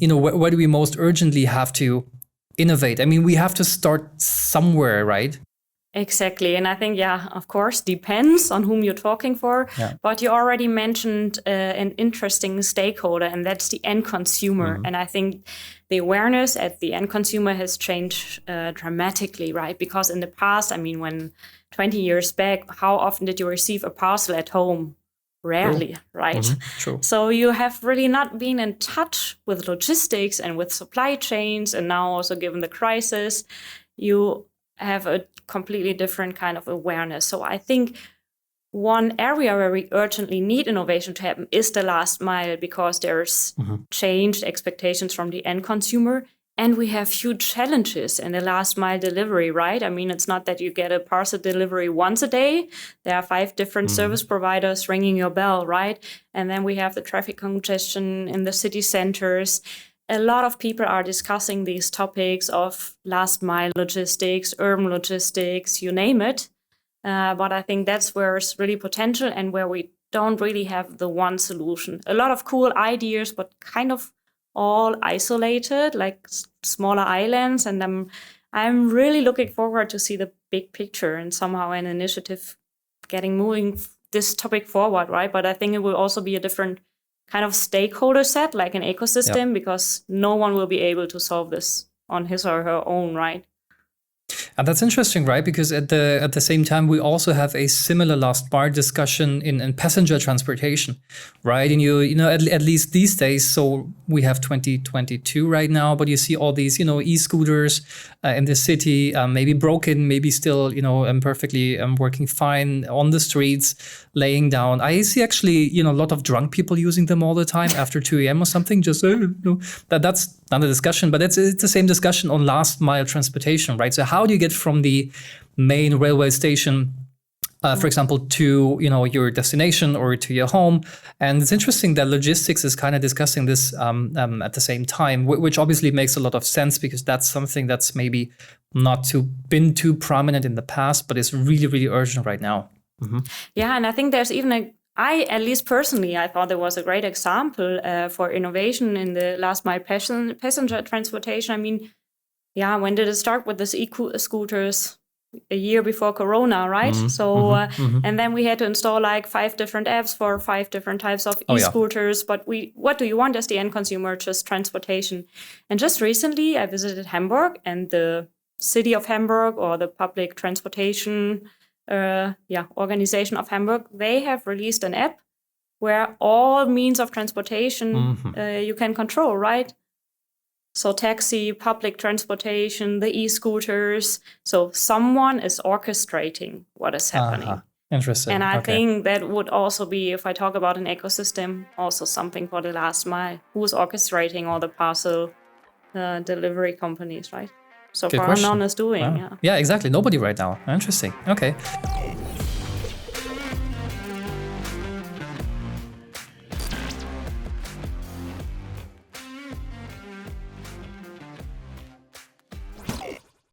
where do we most urgently have to innovate? I mean, we have to start somewhere, right? Exactly. And I think, of course, depends on whom you're talking for. Yeah. But you already mentioned an interesting stakeholder, and that's the end consumer. Mm-hmm. And I think the awareness at the end consumer has changed dramatically, right? Because in the past, I mean, when 20 years back, how often did you receive a parcel at home? Rarely, True. right? Mm-hmm. True. So you have really not been in touch with logistics and with supply chains. And now also given the crisis, you have a completely different kind of awareness. So I think one area where we urgently need innovation to happen is the last mile, because there's changed expectations from the end consumer. And we have huge challenges in the last mile delivery, right? I mean, it's not that you get a parcel delivery once a day. There are 5 different service providers ringing your bell, right? And then we have the traffic congestion in the city centers. A lot of people are discussing these topics of last mile logistics, urban logistics, you name it. But I think that's where it's really potential and where we don't really have the one solution. A lot of cool ideas, but kind of all isolated, like smaller islands. And I'm really looking forward to see the big picture and somehow an initiative moving this topic forward, right? But I think it will also be a different kind of stakeholder set, like an ecosystem, because no one will be able to solve this on his or her own, right? And that's interesting, right? Because at the same time, we also have a similar last mile discussion in passenger transportation, right? And at least these days, so we have 2022 right now, but you see all these, e-scooters in the city, maybe broken, maybe still, perfectly working fine on the streets, laying down. I see actually, a lot of drunk people using them all the time after 2 a.m. or something. Just that's not a discussion, but it's the same discussion on last mile transportation, right? So how do you get from the main railway station, for example, to your destination or to your home? And it's interesting that logistics is kind of discussing this at the same time, which obviously makes a lot of sense, because that's something that's maybe not been too prominent in the past, but is really, really urgent right now. Mm-hmm. Yeah, and I think there's even at least personally, I thought there was a great example for innovation in the last mile passenger transportation. I mean, when did it start with this e-scooters? A year before Corona, right? And then we had to install like 5 different apps for 5 different types of e-scooters. But what do you want as the end consumer? Just transportation. And just recently, I visited Hamburg, and the city of Hamburg, or the public transportation organization of Hamburg, they have released an app where all means of transportation you can control, right? So taxi, public transportation, the e-scooters. So someone is orchestrating what is happening. Interesting. And I think that would also be, if I talk about an ecosystem, also something for the last mile. Who's orchestrating all the parcel delivery companies, right? So far, none is doing. Wow. Yeah, exactly. Nobody right now. Interesting. Okay.